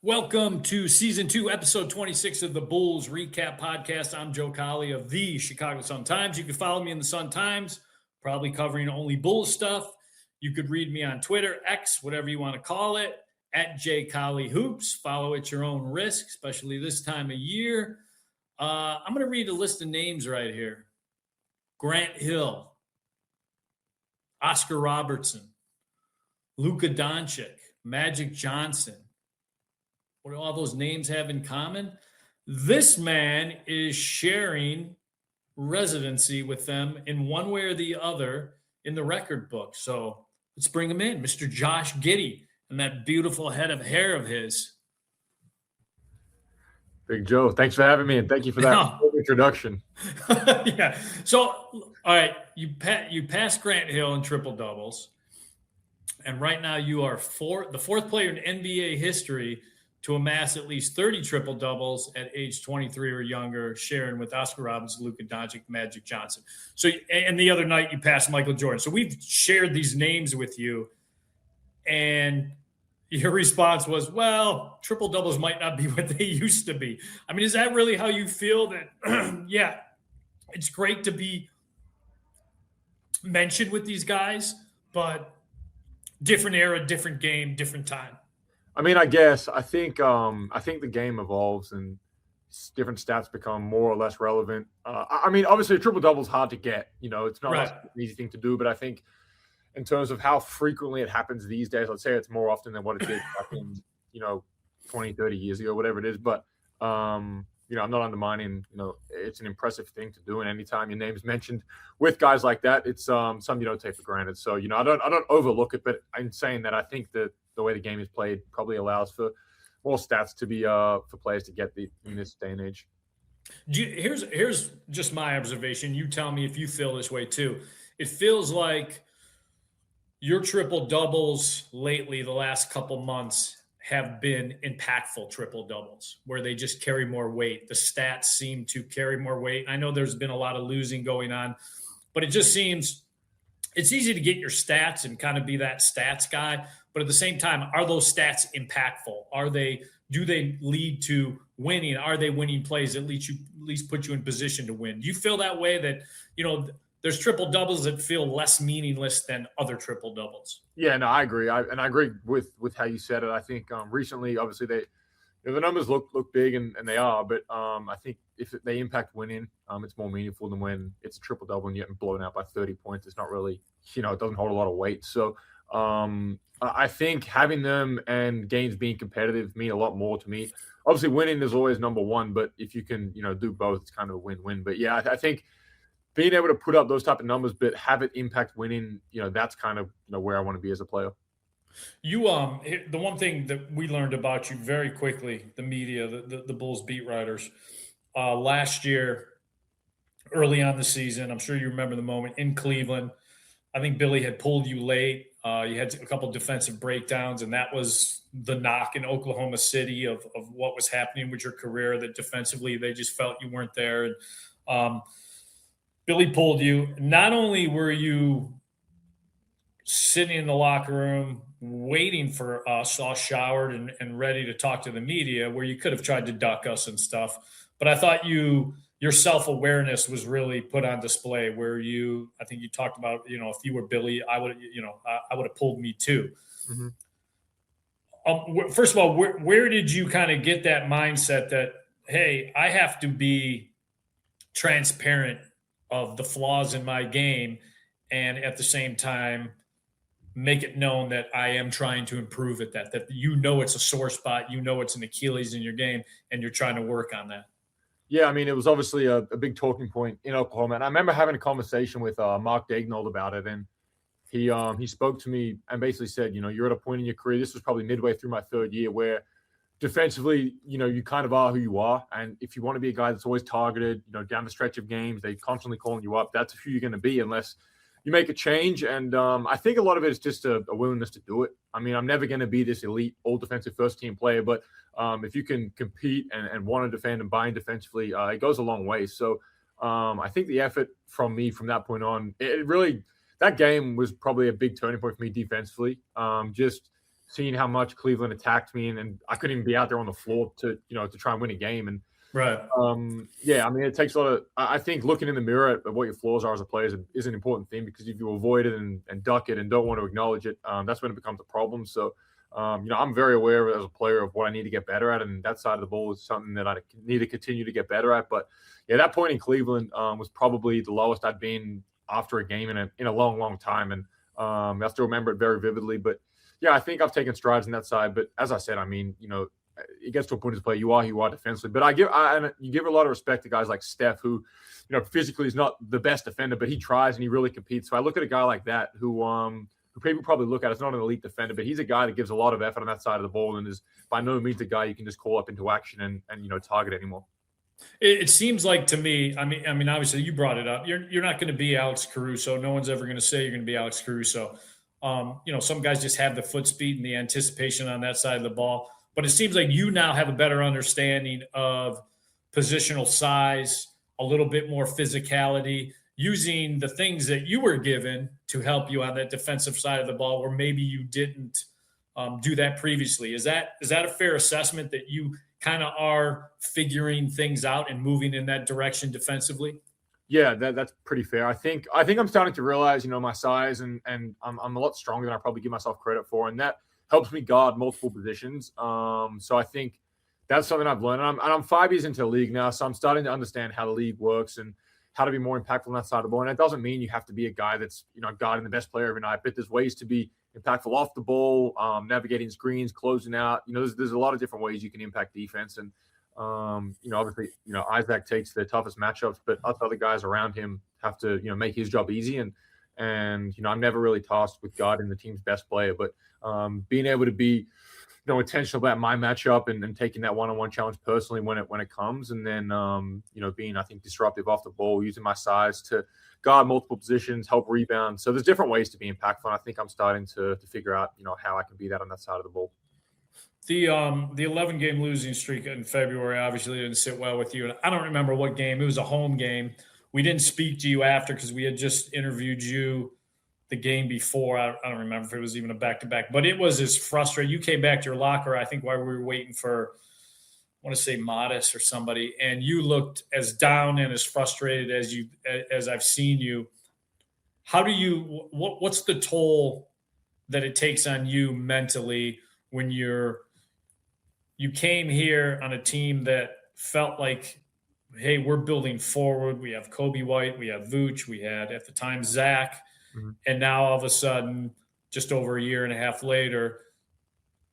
Welcome to Season 2, Episode 26 of the Bulls REKAP Podcast. I'm Joe Cowley of the Chicago Sun-Times. You can follow me in the Sun-Times, probably covering only Bulls stuff. You could read me on Twitter, X, whatever you want to call it, at @JCowleyHoops. Follow at your own risk, especially this time of year. I'm going to read a list of names right here. Grant Hill, Oscar Robertson, Luka Doncic, Magic Johnson. What do all those names have in common? This man is sharing residency with them in one way or the other in the record book. So let's bring him in, Mr. Josh Giddey, and that beautiful head of hair of his. Big Joe, thanks for having me, and thank you for that introduction. Yeah. So, all right, you passed Grant Hill in triple doubles, and right now you are the fourth player in NBA history to amass at least 30 triple-doubles at age 23 or younger, sharing with Oscar Robertson, Luka Doncic, Magic Johnson. So, and the other night you passed Michael Jordan. So we've shared these names with you, and your response was, well, triple-doubles might not be what they used to be. I mean, is that really how you feel that, yeah, it's great to be mentioned with these guys, but different era, different game, different time? I mean, I guess I think the game evolves and different stats become more or less relevant. I mean, obviously, a triple double is hard to get. You know, it's not an easy thing to do. But I think in terms of how frequently it happens these days, let's say it's more often than what it did back in 20, 30 years ago, whatever it is. But I'm not undermining. It's an impressive thing to do, and anytime your name's mentioned with guys like that, it's something you don't take for granted. So I don't overlook it, but I'm saying that I think that the way the game is played probably allows for more stats to be for players to get in this day and age. Here's just my observation. You tell me if you feel this way too. It feels like your triple doubles lately, the last couple months, have been impactful triple doubles where they just carry more weight. The stats seem to carry more weight. I know there's been a lot of losing going on, but it just seems it's easy to get your stats and kind of be that stats guy. But at the same time, are those stats impactful? Do they lead to winning? Are they winning plays that at least put you in position to win? Do you feel that way that, there's triple doubles that feel less meaningless than other triple doubles? Yeah, no, I agree. I agree with how you said it. I think recently, obviously, the numbers look big and they are, but I think if they impact winning, it's more meaningful than when it's a triple double and you're getting blown out by 30 points. It's not really, it doesn't hold a lot of weight. So I think having them and games being competitive mean a lot more to me. Obviously, winning is always number one, but if you can, do both, it's kind of a win-win. But yeah, I think being able to put up those type of numbers, but have it impact winning, that's kind of where I want to be as a player. You the one thing that we learned about you very quickly, the media, the Bulls beat writers, last year, early on the season, I'm sure you remember the moment in Cleveland. I think Billy had pulled you late. You had a couple defensive breakdowns, and that was the knock in Oklahoma City of what was happening with your career, that defensively they just felt you weren't there. And Billy pulled you. Not only were you sitting in the locker room waiting for us, all showered and ready to talk to the media, where you could have tried to duck us and stuff, but I thought your self-awareness was really put on display, where I think you talked about, if you were Billy, I would have pulled me too. Mm-hmm. First of all, where did you kind of get that mindset that, hey, I have to be transparent of the flaws in my game, and at the same time make it known that I am trying to improve at that it's a sore spot, it's an Achilles in your game, and you're trying to work on that? Yeah, I mean, it was obviously a big talking point in Oklahoma. And I remember having a conversation with Mark Daignault about it. And he spoke to me and basically said, you're at a point in your career, this was probably midway through my third year, where defensively, you kind of are who you are. And if you want to be a guy that's always targeted, down the stretch of games, they constantly calling you up, that's who you're going to be unless you make a change. And I think a lot of it is just a willingness to do it. I mean, I'm never going to be this elite, all-defensive first-team player, but if you can compete and want to defend and buy in defensively, it goes a long way. So I think the effort from me from that point on, it really – that game was probably a big turning point for me defensively. Just seeing how much Cleveland attacked me, and I couldn't even be out there on the floor to try and win a game. And right. Yeah, I mean, it takes a lot of. I think looking in the mirror at what your flaws are as a player is an important thing, because if you avoid it and duck it and don't want to acknowledge it, that's when it becomes a problem. So, I'm very aware as a player of what I need to get better at, and that side of the ball is something that I need to continue to get better at. But yeah, that point in Cleveland was probably the lowest I'd been after a game in a long, long time, and I still remember it very vividly. But yeah, I think I've taken strides in that side. But as I said, I mean, it gets to a point as a player, you are who you are defensively. But you give a lot of respect to guys like Steph, who, physically is not the best defender, but he tries and he really competes. So I look at a guy like that who people probably look at as not an elite defender, but he's a guy that gives a lot of effort on that side of the ball and is by no means a guy you can just call up into action and target anymore. It seems like to me, I mean, obviously you brought it up. You're not going to be Alex Caruso. No one's ever going to say you're going to be Alex Caruso. Some guys just have the foot speed and the anticipation on that side of the ball. But it seems like you now have a better understanding of positional size, a little bit more physicality, using the things that you were given to help you on that defensive side of the ball, where maybe you didn't do that previously. Is that a fair assessment, that you kind of are figuring things out and moving in that direction defensively? Yeah, that's pretty fair. I think I'm starting to realize, my size and I'm a lot stronger than I probably give myself credit for, and that helps me guard multiple positions. So I think that's something I've learned. And I'm 5 years into the league now, so I'm starting to understand how the league works and how to be more impactful on that side of the ball. And it doesn't mean you have to be a guy that's, guarding the best player every night, but there's ways to be impactful off the ball, navigating screens, closing out. There's a lot of different ways you can impact defense. And, obviously, Isaac takes the toughest matchups, but us other guys around him have to, make his job easy. And I'm never really tasked with guarding the team's best player, but being able to be, intentional about my matchup and taking that one-on-one challenge personally when it comes, and then being, I think, disruptive off the ball, using my size to guard multiple positions, help rebound. So there's different ways to be impactful. And I think I'm starting to figure out, how I can be that on that side of the ball. The 11-game losing streak in February obviously didn't sit well with you. And I don't remember what game. It was a home game. We didn't speak to you after because we had just interviewed you the game before. I don't remember if it was even a back-to-back, but it was as frustrating. You came back to your locker, I think, while we were waiting for, I want to say Modest or somebody, and you looked as down and as frustrated as I've seen you. What's the toll that it takes on you mentally when you came here on a team that felt like, hey, we're building forward. We have Kobe White, we have Vooch, we had at the time Zach, and now all of a sudden, just over a year and a half later,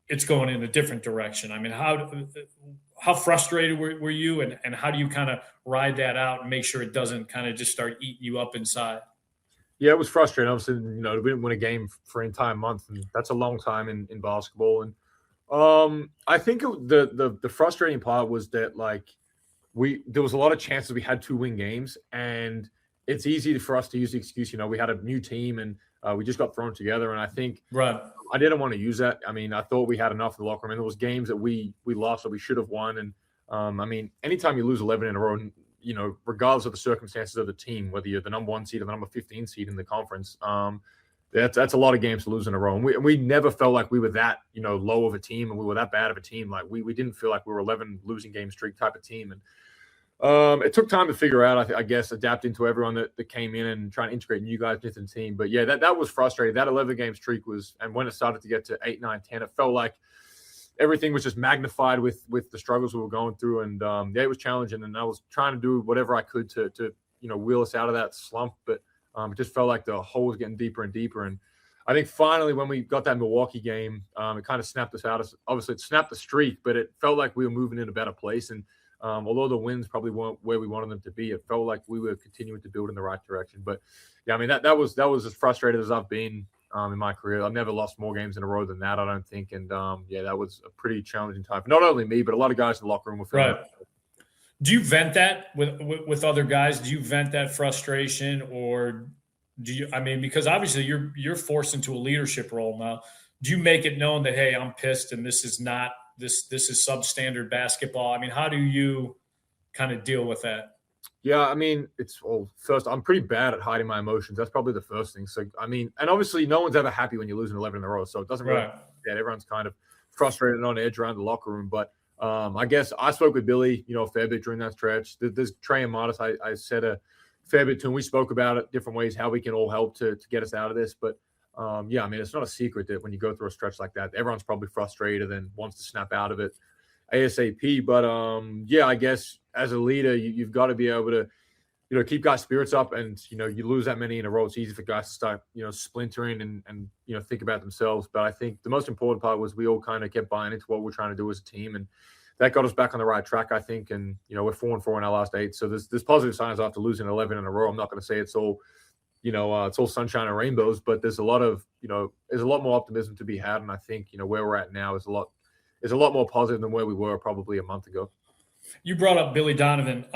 it's going in a different direction. I mean, how frustrated were you, and how do you kind of ride that out and make sure it doesn't kind of just start eating you up inside? Yeah, it was frustrating. Obviously, we didn't win a game for an entire month, and that's a long time in basketball. And I think the frustrating part was that there was a lot of chances we had to win games, and it's easy for us to use the excuse, we had a new team and we just got thrown together. And I think I didn't want to use that. I mean, I thought we had enough in the locker room, and there was games that we lost that we should have won. And I mean, anytime you lose 11 in a row, regardless of the circumstances of the team, whether you're the number 1 seed or the number 15 seed in the conference, that's a lot of games to lose in a row. And we never felt like we were that, low of a team and we were that bad of a team. Like we didn't feel like we were 11 losing game streak type of team. And it took time to figure out, I guess, adapting to everyone that came in and trying to integrate new guys into the team. But yeah, that was frustrating. That 11-game streak was, and when it started to get to 8, 9, 10, it felt like everything was just magnified with the struggles we were going through. And yeah, it was challenging. And I was trying to do whatever I could to wheel us out of that slump. But it just felt like the hole was getting deeper and deeper. And I think finally when we got that Milwaukee game, it kind of snapped us out. Obviously, it snapped the streak, but it felt like we were moving in a better place. And although the wins probably weren't where we wanted them to be, it felt like we were continuing to build in the right direction. But yeah, I mean, that was as frustrated as I've been in my career. I've never lost more games in a row than that, I don't think. And yeah, that was a pretty challenging time for not only me, but a lot of guys in the locker room were feeling right. Do you vent that with other guys? Do you vent that frustration, or do you? I mean, because obviously you're forced into a leadership role now. Do you make it known that, hey, I'm pissed and this is not this is substandard basketball? I mean, how do you kind of deal with that? Yeah, I mean, first, I'm pretty bad at hiding my emotions. That's probably the first thing. So, I mean, and obviously no one's ever happy when you're losing 11 in a row. So it doesn't really everyone's kind of frustrated and on edge around the locker room. But I guess I spoke with Billy, a fair bit during that stretch. There's Trey and Martis. I said a fair bit to him. We spoke about it different ways, how we can all help to get us out of this. But it's not a secret that when you go through a stretch like that, everyone's probably frustrated and wants to snap out of it ASAP. But I guess as a leader, you've got to be able to, keep guys' spirits up. And, you lose that many in a row, it's easy for guys to start, splintering and think about themselves. But I think the most important part was we all kind of kept buying into what we're trying to do as a team. And that got us back on the right track, I think. And, we're 4-4 in our last 8. So there's positive signs after losing 11 in a row. I'm not going to say it's all, it's all sunshine and rainbows, but there's a lot of, there's a lot more optimism to be had. And I think, where we're at now is a lot more positive than where we were probably a month ago. You brought up Billy Donovan.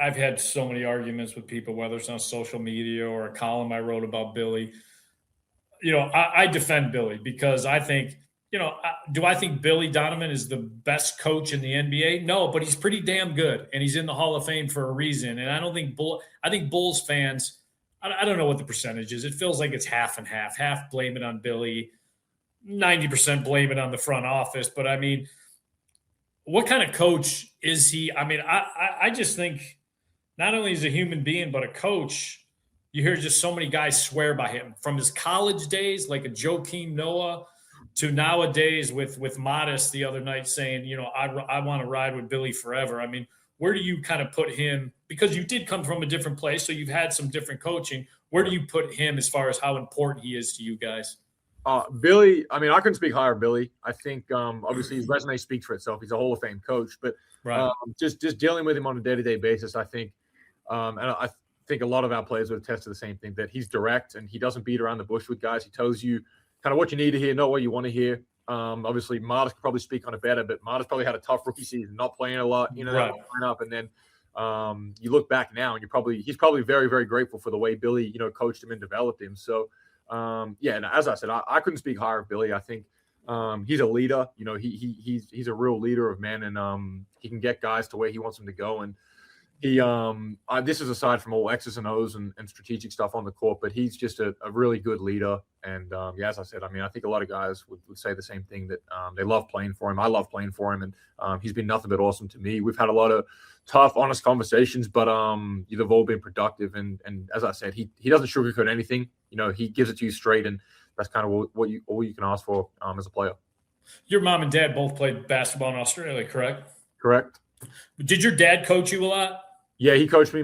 I've had so many arguments with people, whether it's on social media or a column I wrote about Billy. I defend Billy because I think, do I think Billy Donovan is the best coach in the NBA? No, but he's pretty damn good, and he's in the Hall of Fame for a reason. And I don't think I think Bulls fans, I don't know what the percentage is. It feels like it's half and half. Half blame it on Billy, 90% blame it on the front office. But I mean, what kind of coach is he? I mean, I just think not only is he a human being, but a coach. You hear just so many guys swear by him from his college days, like a Joakim Noah, to nowadays with Modest the other night saying, I want to ride with Billy forever. I mean, where do you kind of put him? Because you did come from a different place, so you've had some different coaching. Where do you put him as far as how important he is to you guys? Billy, I mean, I couldn't speak higher of Billy. I think obviously his resume speaks for itself. He's a Hall of Fame coach, but just dealing with him on a day-to-day basis, I think, and I think a lot of our players would attest to the same thing, that he's direct and he doesn't beat around the bush with guys. He tells you kind of what you need to hear, not what you want to hear. Obviously, Martis could probably speak on it better, but Martis probably had a tough rookie season, not playing a lot, up, and then you look back now, and he's probably very, very grateful for the way Billy, coached him and developed him. So, and as I said, I couldn't speak higher of Billy. I think he's a leader. He's a real leader of men, and he can get guys to where he wants them to go. And he, this is aside from all X's and O's and strategic stuff on the court, but he's just a really good leader. And as I said, I mean, I think a lot of guys would say the same thing, that they love playing for him. I love playing for him, and he's been nothing but awesome to me. We've had a lot of tough, honest conversations, but they've all been productive. And as I said, he doesn't sugarcoat anything. He gives it to you straight, and that's kind of all you can ask for as a player. Your mom and dad both played basketball in Australia, correct? Correct. Did your dad coach you a lot? Yeah, he coached me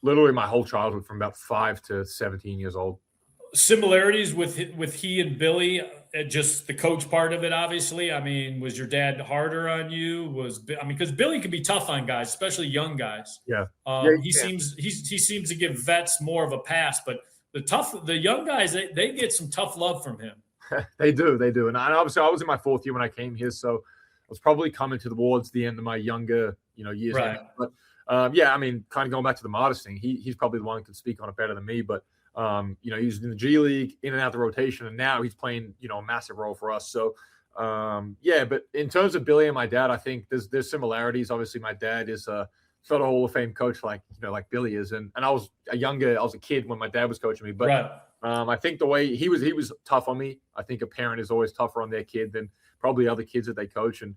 literally my whole childhood, from about 5 to 17 years old. Similarities with he and Billy, just the coach part of it, obviously. I mean, was your dad harder on you? Because Billy can be tough on guys, especially young guys. Yeah. He seems to give vets more of a pass, but the young guys, they get some tough love from him. They do. And obviously I was in my 4th year when I came here, so I was probably coming towards the end of my younger, years. Right. But I mean, kind of going back to the Modest thing, he's probably the one who can speak on it better than me. But he was in the G League, in and out the rotation, and now he's playing, a massive role for us. So but in terms of Billy and my dad, I think there's similarities. Obviously, my dad is not a Hall of Fame coach like Billy is, and I was a kid when my dad was coaching me. But right. I think the way he was tough on me. I think a parent is always tougher on their kid than probably other kids that they coach, and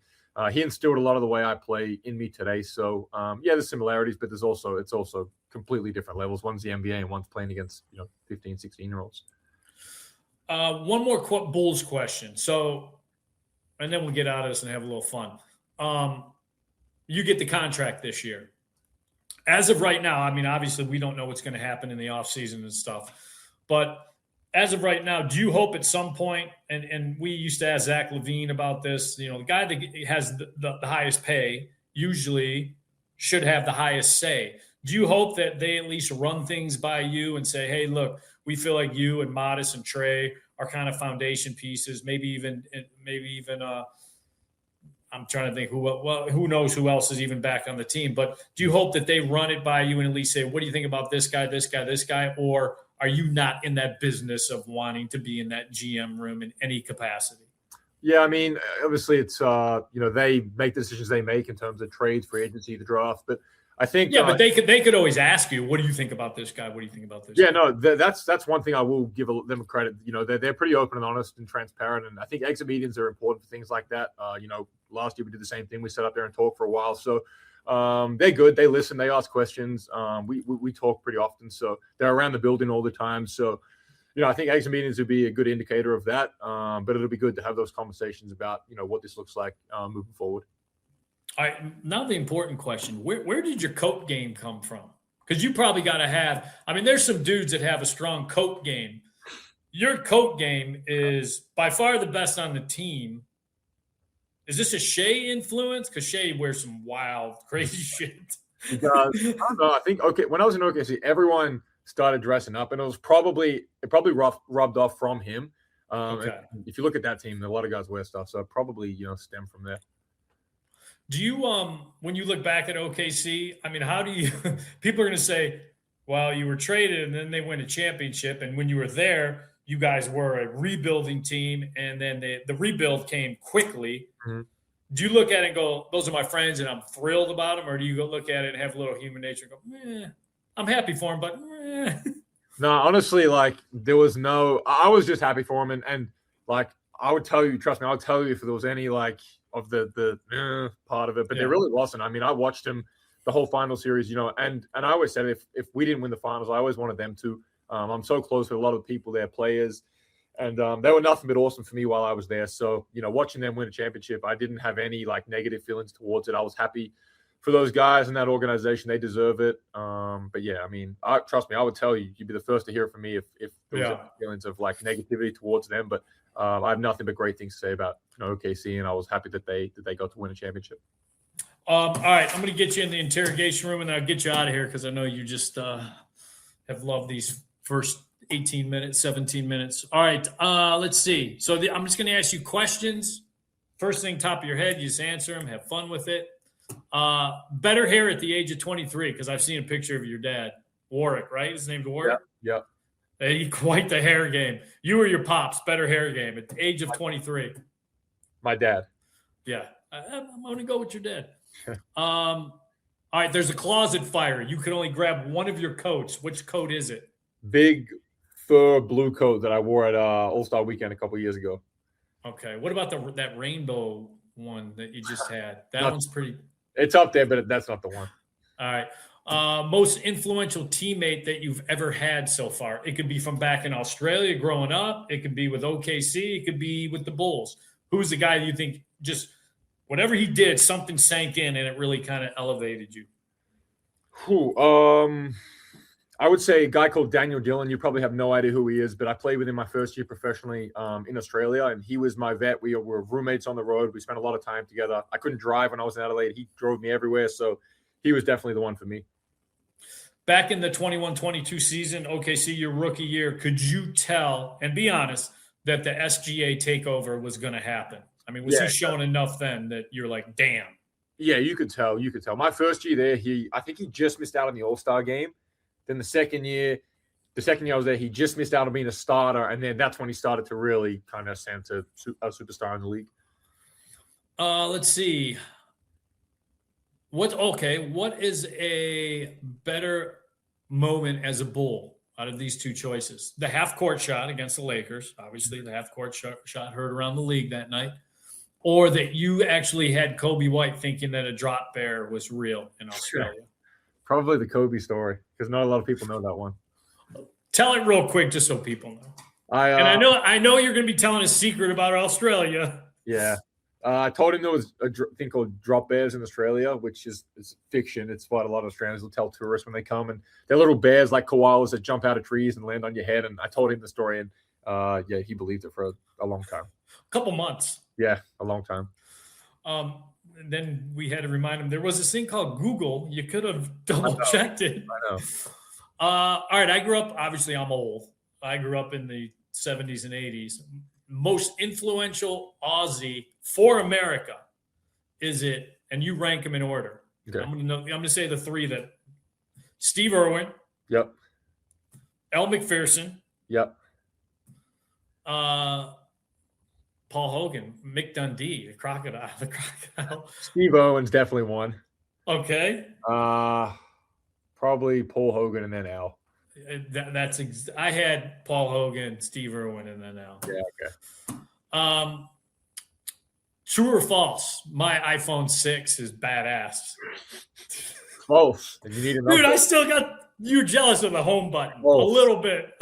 he instilled a lot of the way I play in me today. So there's similarities, but it's also completely different levels. One's the NBA and one's playing against 15, 16-year-olds. One more Bulls question. So, and then we'll get out of this and have a little fun. You get the contract this year. As of right now, I mean, obviously we don't know what's going to happen in the offseason and stuff, but as of right now, do you hope at some point, and we used to ask Zach LaVine about this, the guy that has the highest pay usually should have the highest say. Do you hope that they at least run things by you and say, hey, look, we feel like you and Modest and Trey are kind of foundation pieces, maybe even I'm trying to think who knows who else is even back on the team. But do you hope that they run it by you and at least say, what do you think about this guy, this guy, this guy? Or are you not in that business of wanting to be in that GM room in any capacity? Yeah, I mean, obviously it's, they make the decisions they make in terms of trades, free agency, the draft. But I think. Yeah, but they could always ask you, what do you think about this guy? What do you think about this? Yeah, no, that's one thing I will give them credit. You know, they're pretty open and honest and transparent, and I think exit meetings are important for things like that. You know, last year we did the same thing. We sat up there and talked for a while, so they're good. They listen. They ask questions. We talk pretty often, so they're around the building all the time. So, you know, I think exit meetings would be a good indicator of that. But it'll be good to have those conversations about, you know, what this looks like moving forward. All right, now the important question: Where did your coat game come from? Because you probably got to have. I mean, there's some dudes that have a strong coat game. Your coat game is by far the best on the team. Is this a Shea influence? Because Shea wears some wild, crazy shit. Because I don't know. I think when I was in OKC, everyone started dressing up, and it probably rubbed off from him. Okay. If you look at that team, a lot of guys wear stuff, so it probably, you know, stem from there. Do you, when you look back at OKC, I mean, how do you, people are going to say, well, you were traded and then they win a championship. And when you were there, you guys were a rebuilding team. And then the rebuild came quickly. Mm-hmm. Do you look at it and go, those are my friends and I'm thrilled about them? Or do you go look at it and have a little human nature and go, I'm happy for them, but No, honestly, like there was I was just happy for him. And like, I would tell you, trust me, I'll tell you if there was any like, of the part of it, but there really wasn't. I mean, I watched him the whole final series, you know, and I always said if we didn't win the finals, I always wanted them to. I'm so close with a lot of the people there, players, and they were nothing but awesome for me while I was there. So, you know, watching them win a championship, I didn't have any like negative feelings towards it. I was happy for those guys and that organization. They deserve it. But yeah, I mean, trust me, I would tell you, you'd be the first to hear it from me if there was any feelings of like negativity towards them. But I have nothing but great things to say about, you know, OKC, and I was happy that they got to win a championship. All right, I'm going to get you in the interrogation room, and I'll get you out of here because I know you just have loved these first 18 minutes, 17 minutes. All right, let's see. So I'm just going to ask you questions. First thing, top of your head, you just answer them. Have fun with it. Better hair at the age of 23, because I've seen a picture of your dad, Warwick, right? His name's Warwick? Yeah. Quite the hair game. You or your pops, better hair game at the age of 23. My dad. Yeah. I'm going to go with your dad. All right, there's a closet fire. You can only grab one of your coats. Which coat is it? Big fur blue coat that I wore at All-Star Weekend a couple years ago. Okay. What about that rainbow one that you just had? That one's pretty. It's up there, but that's not the one. All right. Most influential teammate that you've ever had so far. It could be from back in Australia growing up. It could be with OKC. It could be with the Bulls. Who's the guy that you think just whatever he did, something sank in and it really kind of elevated you? I would say a guy called Daniel Dillon. You probably have no idea who he is, but I played with him my first year professionally in Australia, and he was my vet. We were roommates on the road. We spent a lot of time together. I couldn't drive when I was in Adelaide. He drove me everywhere, so he was definitely the one for me. Back in the 21-22 season, OKC, your rookie year, could you tell, and be honest, that the SGA takeover was going to happen? I mean, was he showing enough then that you're like, damn? Yeah, you could tell. My first year there, I think he just missed out on the All-Star game. Then the second year I was there, he just missed out on being a starter, and then that's when he started to really kind of ascend to a superstar in the league. Let's see. What is a better moment as a Bull out of these two choices? The half-court shot against the Lakers, obviously the half-court shot heard around the league that night, or that you actually had Kobe White thinking that a drop bear was real in Australia? Sure. Probably the Kobe story, because not a lot of people know that one. Tell it real quick just so people know. I know you're going to be telling a secret about Australia. Yeah. I told him there was a thing called drop bears in Australia, which is fiction. It's what a lot of Australians will tell tourists when they come. And they're little bears like koalas that jump out of trees and land on your head. And I told him the story, and he believed it for a long time. A couple months. Yeah, a long time. And then we had to remind him there was this thing called Google. You could have double-checked it. I know. All right, I grew up, obviously I'm old. I grew up in the 70s and 80s. Most influential Aussie for America, is it, and you rank them in order. Okay. I'm going to say the three that Steve Irwin. Yep. Elle McPherson. Yep. Paul Hogan, Mick Dundee, the crocodile. Steve Owen's definitely one. Okay. Probably Paul Hogan and then Al. I had Paul Hogan, Steve Irwin, and then Al. Yeah, okay. True or false? My iPhone 6 is badass. False. You need Dude, I still got you jealous of the home button. False. A little bit.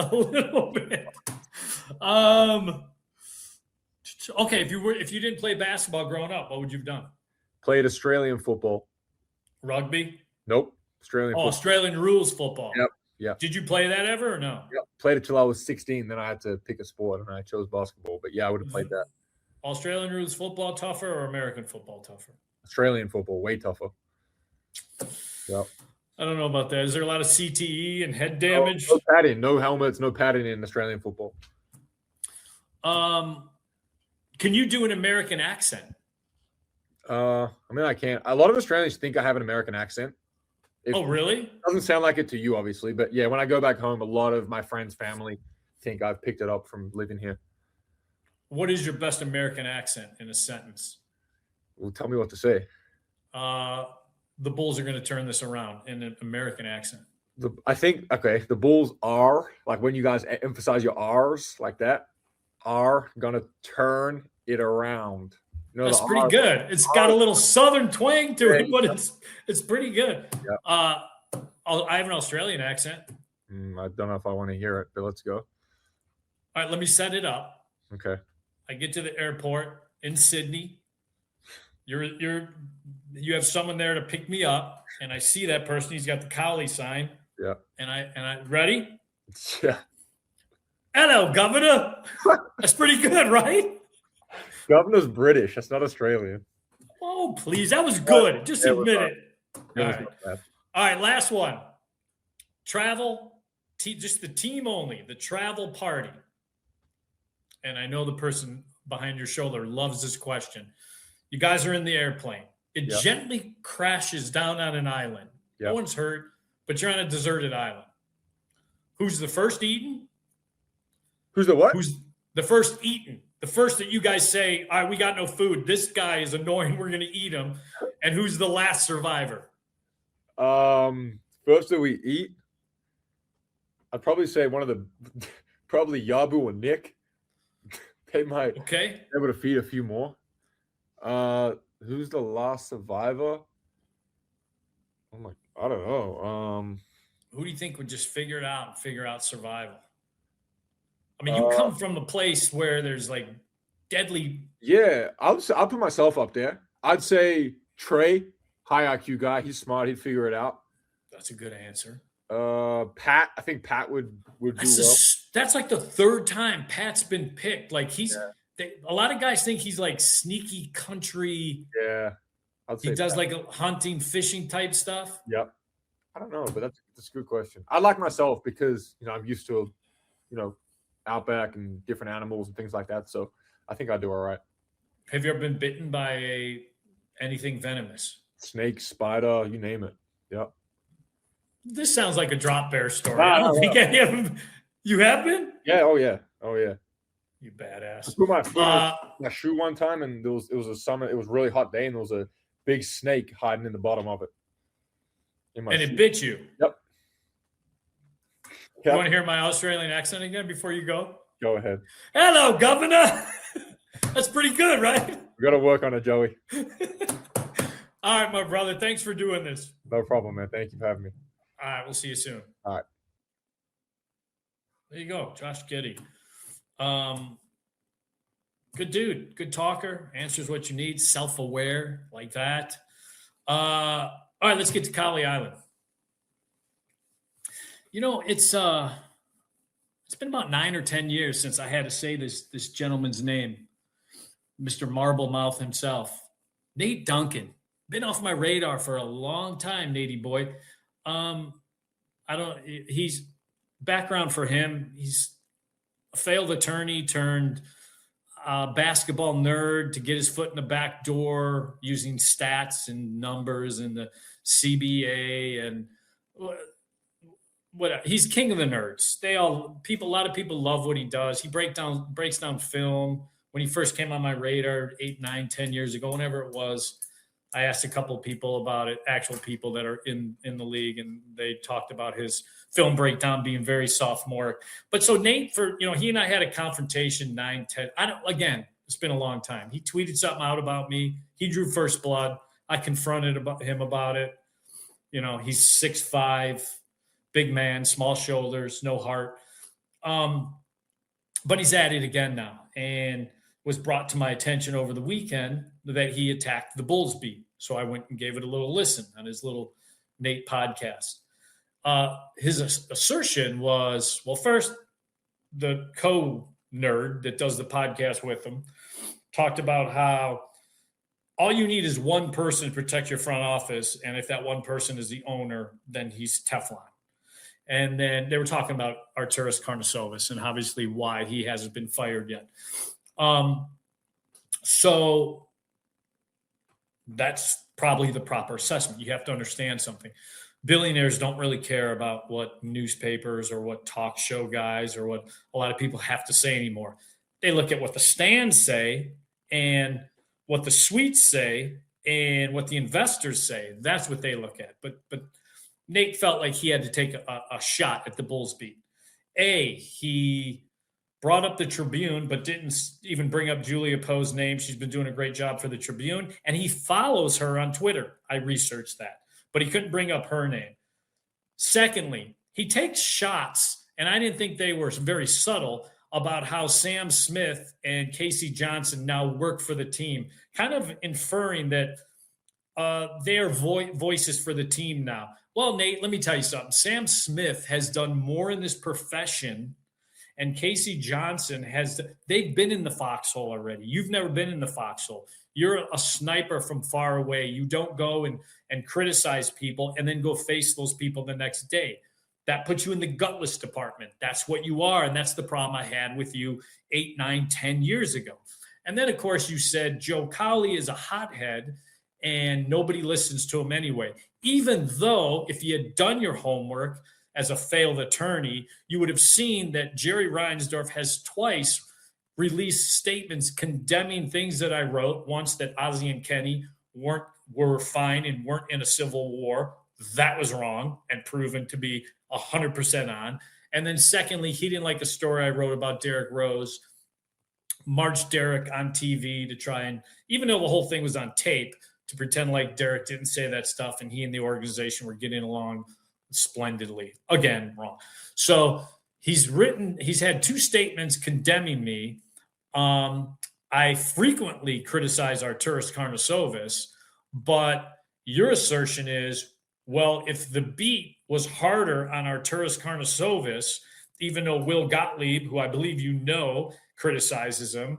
Okay, if you didn't play basketball growing up, what would you have done? Played Australian football. Rugby? Nope. Australian football. Australian rules football. Yep. Did you play that ever or no? Yep. Played it till I was 16. Then I had to pick a sport, and I chose basketball. But yeah, I would have played that. Australian rules football tougher or American football tougher? Australian football, way tougher. Yep. I don't know about that. Is there a lot of CTE and head damage? No padding, no helmets, no padding in Australian football. Can you do an American accent? I mean, I can't. A lot of Australians think I have an American accent. Really? It doesn't sound like it to you, obviously. But yeah, when I go back home, a lot of my friends' family think I've picked it up from living here. What is your best American accent in a sentence? Well, tell me what to say. The Bulls are going to turn this around in an American accent. I think, the Bulls are, like when you guys emphasize your R's like that, are going to turn it around. That's pretty good. It's got a little Southern twang to it, but it's pretty good. Yeah. I have an Australian accent. I don't know if I want to hear it, but let's go. All right, let me set it up. Okay. I get to the airport in Sydney. You have someone there to pick me up, and I see that person. He's got the Cowley sign. Yeah. And I ready? Yeah. Hello, Governor. That's pretty good, right? Governor's British. That's not Australian. Oh, please. That was good. Just admit it. All right, last one. Travel, just the team only, the travel party. And I know the person behind your shoulder loves this question. You guys are in the airplane. It gently crashes down on an island. Yep. No one's hurt, but you're on a deserted island. Who's the first eaten? Who's the what? Who's the first eaten? The first that you guys say, all right, we got no food. This guy is annoying. We're going to eat him. And who's the last survivor? First that we eat, I'd probably say probably Yabu and Nick. They might be able to feed a few more. Who's the last survivor? I don't know. Who do you think would just figure it out and figure out survival? I mean, you come from a place where there's like deadly. Yeah, I'll put myself up there. I'd say Trey, high IQ guy. He's smart. He'd figure it out. That's a good answer. Pat. I think Pat would do well. That's like the third time Pat's been picked. Like a lot of guys think he's like sneaky country. Yeah. He does like a hunting, fishing type stuff. Yep. I don't know, but that's a good question. I like myself because, I'm used to, outback and different animals and things like that. So I think I do all right. Have you ever been bitten by anything venomous? Snake, spider, you name it. Yep. This sounds like a drop bear story. I don't think any of them. You have been? Yeah. Oh yeah. You badass. I put my shoe one time, and it was a summer. It was a really hot day, and there was a big snake hiding in the bottom of it. And it bit you. Yep. You want to hear my Australian accent again before you go? Go ahead. Hello, Governor. That's pretty good, right? We got to work on it, Joey. All right, my brother. Thanks for doing this. No problem, man. Thank you for having me. All right. We'll see you soon. All right. There you go. Josh Giddey. Good dude. Good talker. Answers what you need. Self-aware like that. All right. Let's get to Cowley Island. It's been about 9 or 10 years since I had to say this gentleman's name, Mr. Marble Mouth himself, Nate Duncan. Been off my radar for a long time, Natey boy. He's background for him. He's a failed attorney turned basketball nerd to get his foot in the back door using stats and numbers and the CBA and he's king of the nerds. A lot of people love what he does. He breaks down film. When he first came on my radar 8, 9, 10 years ago, whenever it was, I asked a couple of people about it, actual people that are in the league, and they talked about his film breakdown being very sophomoric. But so Nate, he and I had a confrontation 9-10. Again, it's been a long time. He tweeted something out about me. He drew first blood. I confronted him about it. He's 6'5", big man, small shoulders, no heart. But he's at it again now, and was brought to my attention over the weekend that he attacked the Bulls beat. So I went and gave it a little listen on his little Nate podcast. His assertion was, well, first, the co-nerd that does the podcast with him talked about how all you need is one person to protect your front office, and if that one person is the owner, then he's Teflon. And then they were talking about Arturas Karnisovas and obviously why he hasn't been fired yet. So that's probably the proper assessment. You have to understand something. Billionaires don't really care about what newspapers or what talk show guys or what a lot of people have to say anymore. They look at what the stands say and what the suites say and what the investors say. That's what they look at. But Nate felt like he had to take a shot at the Bulls beat. He brought up the Tribune, but didn't even bring up Julia Poe's name. She's been doing a great job for the Tribune, and he follows her on Twitter. I researched that, but he couldn't bring up her name. Secondly, he takes shots, and I didn't think they were very subtle, about how Sam Smith and Casey Johnson now work for the team, kind of inferring that they are voices for the team now. Well, Nate, let me tell you something. Sam Smith has done more in this profession, and Casey Johnson they've been in the foxhole already. You've never been in the foxhole. You're a sniper from far away. You don't go and criticize people and then go face those people the next day. That puts you in the gutless department. That's what you are, and that's the problem I had with you 8, 9, 10 years ago. And then, of course, you said Joe Cowley is a hothead, and nobody listens to him anyway. Even though if you had done your homework as a failed attorney, you would have seen that Jerry Reinsdorf has twice released statements condemning things that I wrote. Once that Ozzie and Kenny were fine and weren't in a civil war. That was wrong and proven to be 100% on. And then secondly, he didn't like a story I wrote about Derrick Rose, marched Derrick on TV to try and, even though the whole thing was on tape, to pretend like Derrick didn't say that stuff and he and the organization were getting along splendidly. Again, wrong. So he's had 2 statements condemning me. I frequently criticize Arturas Karnisovas, but your assertion is, well, if the beat was harder on Arturas Karnisovas, even though Will Gottlieb, who I believe criticizes him,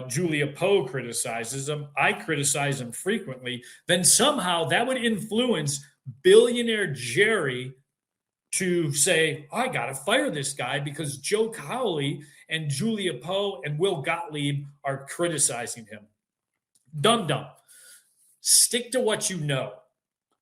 Julia Poe criticizes him, I criticize him frequently, then somehow that would influence billionaire Jerry to say, I got to fire this guy because Joe Cowley and Julia Poe and Will Gottlieb are criticizing him. Dum-dum. Stick to what you know.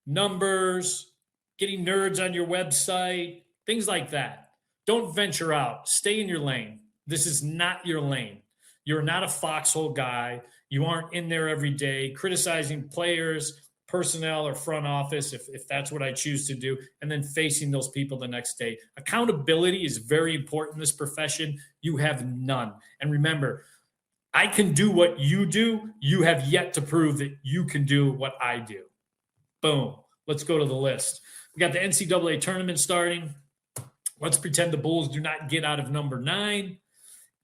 Numbers, getting nerds on your website, things like that. Don't venture out. Stay in your lane. This is not your lane. You're not a foxhole guy. You aren't in there every day criticizing players, personnel, or front office, if that's what I choose to do, and then facing those people the next day. Accountability is very important in this profession. You have none. And remember, I can do what you do. You have yet to prove that you can do what I do. Boom. Let's go to the list. We got the NCAA tournament starting. Let's pretend the Bulls do not get out of number 9.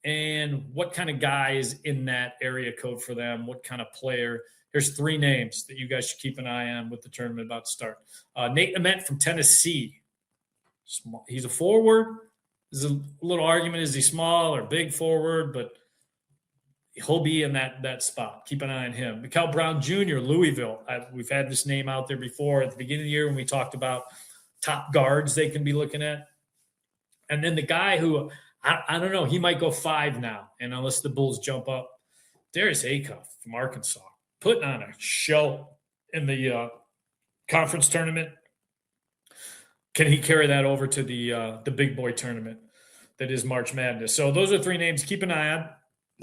And what kind of guy is in that area code for them? What kind of player? Here's 3 names that you guys should keep an eye on with the tournament about to start. Nate Ament from Tennessee. He's a forward. There's a little argument. Is he small or big forward? But he'll be in that spot. Keep an eye on him. Mikael Brown Jr., Louisville. We've had this name out there before at the beginning of the year when we talked about top guards they can be looking at. And then the guy who, I don't know, he might go 5 now, and unless the Bulls jump up, Darius Acuff from Arkansas, putting on a show in the conference tournament. Can he carry that over to the big boy tournament that is March Madness? So those are 3 names. Keep an eye on.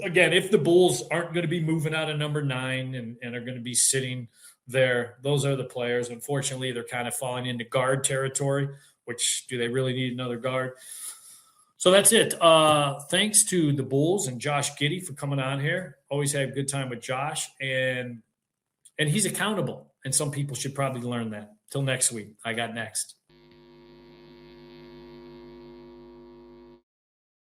again, if the Bulls aren't going to be moving out of number 9 and are going to be sitting there, those are the players. Unfortunately, they're kind of falling into guard territory, which do they really need another guard? So that's it. Thanks to the Bulls and Josh Giddey for coming on here. Always had a good time with Josh, and he's accountable, and some people should probably learn that. Till next week. I got next.